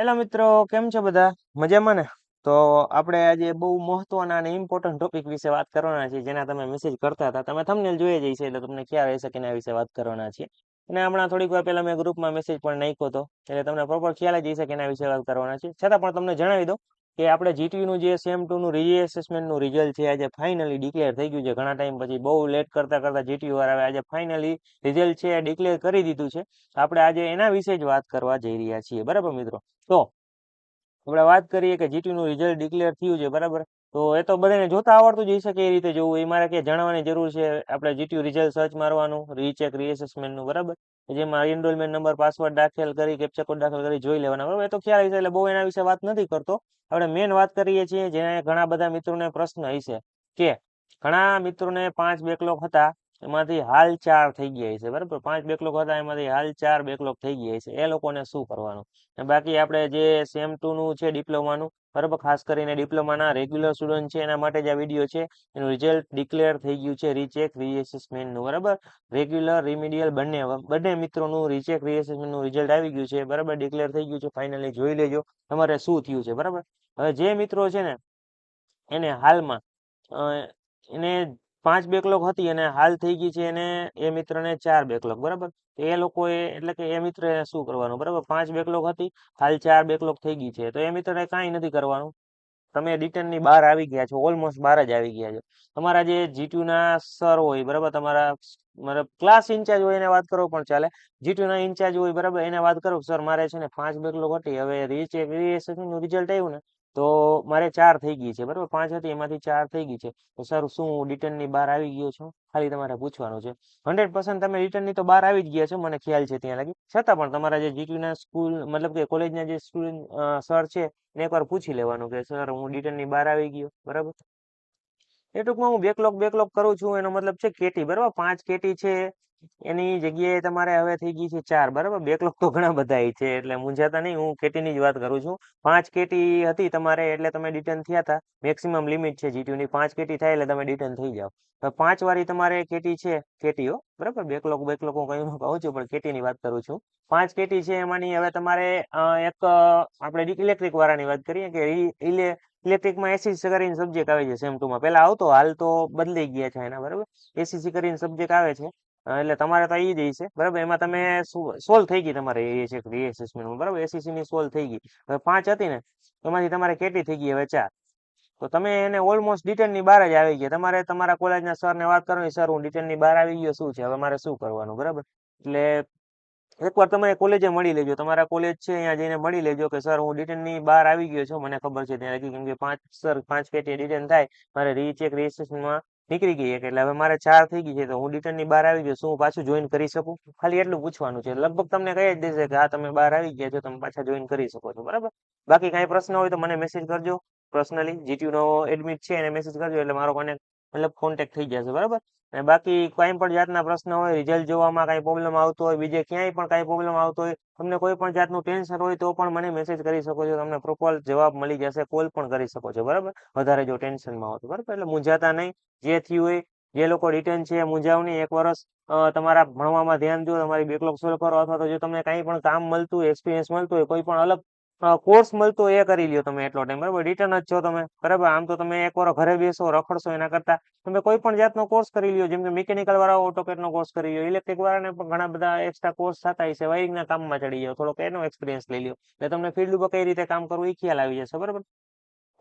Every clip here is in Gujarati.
હેલો મિત્રો, કેમ છો બધા? મજામાં ને? તો આપણે આજે બહુ મહત્વના અને ઇમ્પોર્ટન્ટ ટોપિક વિશે વાત કરવાના છીએ, જેના તમે મેસેજ કરતા હતા. તમે થંબનેલ જોઈ જ હશે, એટલે તમને ખ્યાલ રહેશે કે એના વિશે વાત કરવાના છીએ. અને હમણાં થોડીક વાર પહેલા મેં ગ્રુપમાં મેસેજ પણ નાખ્યો હતો, એટલે તમને પ્રોપર ખ્યાલ જ હશે કે એના વિશે વાત કરવાના છે. છતાં પણ તમને જણાવી દઉં કે આપણે જીટીયુ નું જે સેમ 2 નું રીએસેસમેન્ટ નું રિઝલ્ટ છે, આજે ફાઇનલી ડિક્લેર થઈ ગયું છે. ઘણા ટાઈમ પછી બહુ લેટ કરતા કરતા જીટીયુ વાળા આજે ફાઇનલી રિઝલ્ટ છે ડિક્લેર કરી દીધું છે. આપણે આજે એના વિશે જ વાત કરવા જઈ રહ્યા છીએ, બરાબર મિત્રો? તો આપણે વાત કરીએ કે જીટીયુ નું રિઝલ્ટ ડિક્લેર થયું છે, બરાબર. તો એ તો બધાને જોતા આવડતું જ હશે કે એ રીતે જોવું એ મારે ક્યાંય જણાવવાની જરૂર છે. આપણે જીટીયુ રિઝલ્ટ સર્ચ મારવાનું, રીચેક રીએસેસમેન્ટ નું, બરાબર. જેમાં એનરોલમેન્ટ નંબર, પાસવર્ડ દાખલ કરી, કેપ્ચા કોડ દાખલ કરી જોઈ લેવાના, બરાબર. એ તો ખ્યાલ હશે, એટલે બહુ એના વિશે વાત નથી કરતો. આપણે મેન વાત કરીએ છીએ, જેને ઘણા બધા મિત્રોને પ્રશ્ન હશે કે ઘણા મિત્રોને 5 બેકલોગ હતા, એમાંથી હાલ 4 થઈ ગયા છે, બરાબર. 5 બેકલોગ હતા, એમાંથી હાલ 4 બેકલોગ થઈ ગયા છે. એ લોકોને શું કરવાનું? બાકી આપણે જે સેમ 2 નું છે ડિપ્લોમાનું, બરાબર, ખાસ કરીને ડિપ્લોમાના રેગ્યુલર સ્ટુડન્ટ છે એના માટે જ આ વિડીયો છે. એનું રિઝલ્ટ ડિક્લેર થઈ ગયું છે, રીચેક રીએસેસમેન્ટનું, બરાબર. રેગ્યુલર રિમિડિયલ બંને બંને મિત્રોનું રીચેક રીએસેસમેન્ટનું રિઝલ્ટ આવી ગયું છે, બરાબર. ડિક્લેર થઈ ગયું છે. ફાઇનલી જોઈ લેજો તમારે શું થયું છે, બરાબર. હવે જે મિત્રો છે ને એને હાલમાં એને 5 બેકલોગ હતી અને હાલ થઈ ગઈ છે એને એ મિત્રને 4 બેકલોગ, બરાબર. એ લોકોએ એટલે કે એ મિત્રએ શું કરવાનું, બરાબર. 5 બેકલોગ હતી, હાલ 4 બેકલોગ થઈ ગઈ છે, તો એ મિત્રને કાંઈ નથી કરવાનું. તમે રિટર્નની બહાર આવી ગયા છો, ઓલમોસ્ટ બહાર જ આવી ગયા છો. તમારા જે જીટીયુ ના સર હોય, બરાબર, તમારા મતલબ ક્લાસ ઇન્ચાર્જ હોય એને વાત કરો પણ ચાલે. જીટીયુ ના ઇન્ચાર્જ હોય, બરાબર, એને વાત કરો સર મારે છે ને 5 બેકલોગ હતી, હવે રીચેક નું રિઝલ્ટ આવ્યું ને તો મારે 4 થઈ ગઈ છે, બરાબર. 5 હતી એમાંથી 4 થઈ ગઈ છે, તો સર શું હું રિટર્નની બહાર આવી ગયો છું? ખાલી તમારે પૂછવાનું છે. 100% તમે રિટર્નની તો બહાર આવી જ ગયા છો, મને ખ્યાલ છે ત્યાં લગી. છતાં પણ તમારા જે જીટીયુ ના સ્કૂલ મતલબ કે કોલેજના જે સ્ટુડન્ટ સર છે એને એકવાર પૂછી લેવાનું કે સર હું રિટર્નની બહાર આવી ગયો, બરાબર. એ ટૂંકમાં હું બેકલોગ બેકલોગ કરું છું એનો મતલબ છે કેટી, બરાબર. 5 કેટી છે એની જગ્યાએ તમારે હવે થઈ ગઈ છે 4, બરાબર. બેકલોગ તો ઘણા બધા છે, એટલે મૂંઝાતા નહીં, હું કેટીની જ વાત કરું છું. 5 કેટી હતી તમારે એટલે તમે ડિટર્ન થયા હતા. મેક્સિમમ લિમિટ છે જીટીયુની 5 કેટી થાય એટલે તમે ડિટર્ન થઈ જાઓ. હવે 5 વાળી તમારે કેટી છે, કેટીઓ, બરાબર. બેકલોગ બેકલોગ હું કઈ કહું છું પણ કેટીની વાત કરું છું. 5 કેટી છે એમાંની હવે તમારે એક આપણે ઇલેક્ટ્રિક વાળાની વાત કરીએ કે ઇલેક્ટ્રિકમાં એસી કરીને સબ્જેક્ટ આવે છે સેમ 2 માં. પેલા આવતો, હાલ તો બદલાઈ ગયા છે એના, બરાબર. એસી કરીને સબ્જેક્ટ આવે છે, એટલે તમારે તો ઈ જ હશે, બરાબર. એમાં તમે સોલ્વ થઈ ગઈ તમારે એ છે રીએસેસમેન્ટમાં, બરાબર. એસસીસી ની સોલ્વ થઈ ગઈ. હવે 5 હતી ને એમાંથી તમારે કેટી થઈ ગઈ હવે 4. તો તમે એને ઓલમોસ્ટ ડિટેનની બહાર જ આવી ગયા. તમારે તમારા કોલેજના સરને વાત કરવાની, સર હું ડિટેનની બહાર આવી ગયો, શું છે હવે મારે શું કરવાનું, બરાબર. એટલે એકવાર તમે કોલેજે મળી લેજો, તમારા કોલેજ છે અહીંયા જઈને મળી લેજો કે સર હું ડિટેનની બહાર આવી ગયો છું, મને ખબર છે ત્યાં લગી, કેમ કે 5 સર 5 કેટી ડિટેન થાય મારે રીચેક રજીસ્ટ્રેશનમાં નીકળી ગઈ એટલે હવે મારે 4 થઈ ગઈ છે, તો હું ડિટેનની બહાર આવી ગયો, શું હું પાછું જોઈન કરી શકું? ખાલી એટલું પૂછવાનું છે. લગભગ તમને કહી જ દેશે કે હા તમે બહાર આવી ગયા છો, તમે પાછા જોઈન કરી શકો છો, બરાબર. બાકી કાંઈ પ્રશ્ન હોય તો મને મેસેજ કરજો પર્સનલી. જીટીયુ નો એડમિટ છે એને મેસેજ કરજો એટલે મારો મતલબ કોન્ટેક્ટ થઈ જશે, બરાબર. અને બાકી કઈ પણ જાતના પ્રશ્ન હોય, રિઝલ્ટ જોવામાં કઈ પ્રોબ્લેમ આવતો હોય, બીજે ક્યાંય પણ કઈ પ્રોબ્લેમ આવતો હોય, તમને કોઈ પણ જાતનું ટેન્શન હોય તો પણ મને મેસેજ કરી શકો છો. તમને પ્રોપર જવાબ મળી જશે. કોલ પણ કરી શકો છો, બરાબર. વધારે જો ટેન્શનમાં હો તો, બરાબર. એટલે મૂંઝાતા નહીં. જે થયું હોય, જે લોકો રિટર્ન છે મૂંઝાવ નહીં. એક વર્ષ તમારા ભણવામાં ધ્યાન દો, તમારી બેકલોગ સોલ્વ કરો, અથવા તો જો તમને કઈ પણ કામ મળતું હોય, એક્સપિરિયન્સ મળતું હોય, કોઈ પણ અલગ કોર્સ મળતો હોય એ કરી લ્યો તમે એટલો ટાઈમ, બરાબર. રિટર્ન જ છો તમે, બરાબર. આમ તો તમે એક વાર ઘરે બેસો રખડશો એના કરતા તમે કોઈ પણ જાતનો કોર્સ કરી લ્યો. જેમ કે મિકેનિકલ વાળા ઓટોકેટ નો કોર્સ કરી લ્યો, ઇલેક્ટ્રિક વાળાને પણ ઘણા બધા એક્સ્ટ્રા કોર્સ થતા હશે, વાયરિંગના કામમાં ચડી જાવ, થોડોક એનો એક્સપિરિયન્સ લઈ લ્યો, એટલે તમને ફિલ્ડ ઉપર કઈ રીતે કામ કરવું એ ખ્યાલ આવી જશે, બરાબર.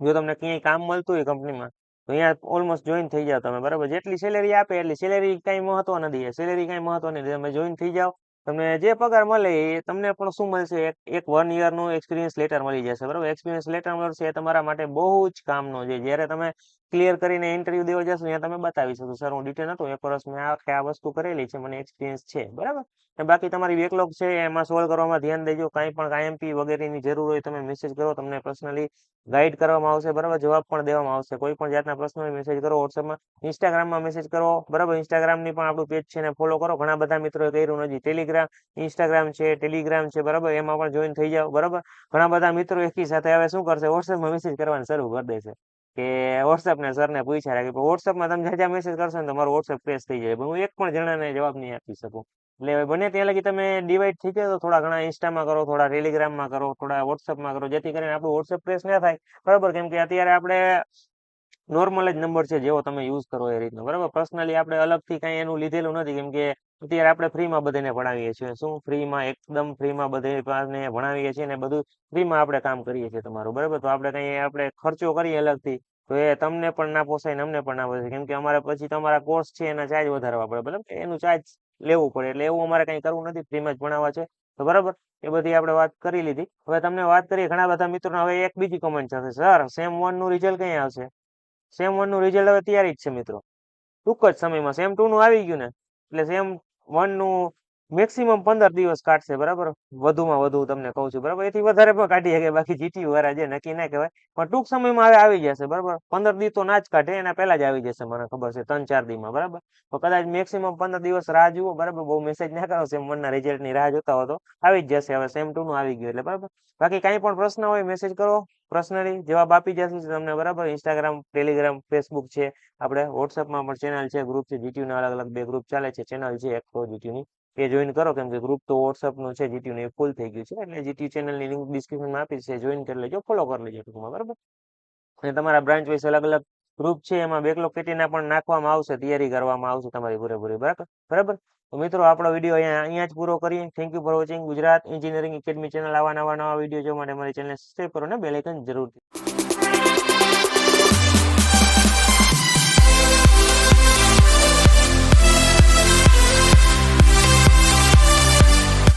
જો તમને ક્યાંય કામ મળતું હોય કંપનીમાં તો અહીંયા ઓલમોસ્ટ જોઈન થઈ જાવ તમે, બરાબર. જેટલી સેલેરી આપે એટલી સેલેરી કઈ મહત્વ નથી, સેલેરી કઈ મહત્વ નથી. તમે જોઈન થઈ જાવ, તમને જે પગાર મળે એ તમને પણ શું મળશે, એક 1 યર નું એક્સપિરિયન્સ લેટર મળી જશે, બરાબર. એક્સપિરિયન્સ લેટર મળશે એ તમારા માટે બહુ જ કામનો છે. જ્યારે તમે ક્લિયર કરીને ઇન્ટરવ્યુ દેવા જશો ત્યાં તમે બતાવી શકો સર હું ડિટેન હતો 1 વર્ષ મેં આ વસ્તુ કરેલી છે, મને એક્સપિરિયન્સ છે, બરાબર. અને બાકી તમારી બેકલોગ છે એમાં સોલ્વ કરવામાં ધ્યાન દેજો. કાંઈ પણ આઈએમપી વગેરેની જરૂર હોય તમે મેસેજ કરો, તમને પર્સનલી ગાઈડ કરવામાં આવશે, બરાબર. જવાબ પણ દેવામાં આવશે. કોઈ પણ જાતના પ્રશ્નો હોય મેસેજ કરો વોટ્સએપમાં, ઇન્સ્ટાગ્રામમાં મેસેજ કરો, બરાબર. ઇન્સ્ટાગ્રામની પણ આપણું પેજ છે એને ફોલો કરો. ઘણા બધા મિત્રોએ કર્યું નથી. ટેલિગ્રામ ઇન્સ્ટાગ્રામ છે, ટેલિગ્રામ છે, બરાબર. એમાં પણ જોઈન થઈ જાવ, બરાબર. ઘણા બધા મિત્રો એકી સાથે હવે શું કરશે, વોટ્સએપમાં મેસેજ કરવાનું શરૂ કરી દેશે કે વોટ્સએપ ને સરને પૂછ્યા રાખે. વોટ્સએપમાં તમે જ્યાં મેસેજ કરશો ને તમારું વોટ્સએપ ક્રેશ થઈ જાય. હું એક પણ જણાને જવાબ નહીં આપી શકું. એટલે બને ત્યાં લગી તમે ડિવાઈડ થઈ જાય તો થોડા ઘણા ઇન્સ્ટામાં કરો, થોડા ટેલિગ્રામમાં કરો, થોડા વોટ્સઅપમાં કરો, જેથી કરીને આપણું વોટ્સઅપ પ્રેસ ના થાય. બરાબર, કેમ કે અત્યારે આપણે નોર્મલ જ નંબર છે જેવો તમે યુઝ કરો એ રીતનો. બરાબર, પર્સનલી આપણે અલગથી કઈ એનું લીધેલું નથી, કેમ કે અત્યારે આપણે ફ્રીમાં બધાને ભણાવીએ છીએ. શું ફ્રીમાં, એકદમ ફ્રીમાં બધે ભણાવીએ છીએ ને બધું ફ્રીમાં આપણે કામ કરીએ છીએ તમારું. બરાબર, તો આપણે કઈ આપણે ખર્ચો કરીએ અલગથી તો એ તમને પણ ના પોસાય ને અમને પણ ના પોસાય, કેમ કે અમારે પછી તમારા કોર્સ છે એના ચાર્જ વધારવા પડે. બરાબર, એનું ચાર્જ લેવું પડે. એટલે એવું અમારે કઈ કરવું નથી, ફ્રીમાં જ ભણાવવા છે. તો બરાબર, એ બધી આપણે વાત કરી લીધી. હવે તમને વાત કરીએ ઘણા બધા મિત્રો, હવે એક બીજી કમેન્ટ થશે, સર સેમ 1 નું રિઝલ્ટ કઈ આવશે? સેમ 1 નું રિઝલ્ટ હવે તૈયારી જ છે મિત્રો. ટૂંક જ સમયમાં સેમ 2 નું આવી ગયું ને એટલે સેમ 1 નું મેક્સિમમ 15 દિવસ કાઢશે. બરાબર, વધુમાં વધુ તમને કહું છું. બરાબર, એથી વધારે પણ કાઢી શકે, બાકી જીટીયુ વાળા જે નક્કી ના કહેવાય, પણ ટૂંક સમયમાં હવે આવી જશે. બરાબર, 15 દિવસ તો ના જ કાઢે, એના પહેલા જ આવી જશે, મને ખબર છે 3-4 દિવસમાં. બરાબર, તો કદાચ મેક્સિમમ 15 દિવસ રાહ જુઓ. બરાબર, બહુ મેસેજ ના કરો, સેમ 1 ના રિઝલ્ટ ની રાહ જોતા હો તો આવી જ જશે. હવે સેમ 2 નું આવી ગયું એટલે. બરાબર, બાકી કઈ પણ પ્રશ્ન હોય મેસેજ કરો, પર્સનલી જવાબ આપી જશું તમને. બરાબર, ઇન્સ્ટાગ્રામ, ટેલિગ્રામ, ફેસબુક છે, આપણે વોટ્સઅપમાં પણ ચેનલ છે, ગ્રુપ છે, જીટીયુ ના અલગ અલગ 2 ગ્રુપ ચાલે છે. ચેનલ છે એક તો જીટીયુ ની, એ જોઈન કરો, કેમ કે ગ્રુપ તો વોટ્સઅપ નું છે જીટીયુ નું, એ ફૂલ થઈ ગયું છે. એટલે જીટીયુ ચેનલ ની લિંક ડિસ્ક્રિપ્શનમાં આપી છે, જોઈન કરી લેજો, ફોલો કરી લેજો ટૂંકમાં. બરાબર, અને તમારા બ્રાન્ચ વાઇઝ અલગ અલગ ગ્રુપ છે, એમાં બેકલોગ કેટીના પણ નાખવામાં આવશે, તૈયારી કરવામાં આવશે તમારી પૂરેપૂરી. બરાબર, બરાબર. તો મિત્રો આપણો વિડીયો અહીંયા જ પૂરો કરીએ. Thank you for watching Gujarat engineering academy channel. આવા નવા વિડીયો જોવા માટે મારી ચેનલ સબસ્ક્રાઈબ કરો ને બેલ આઇકન જરૂરથી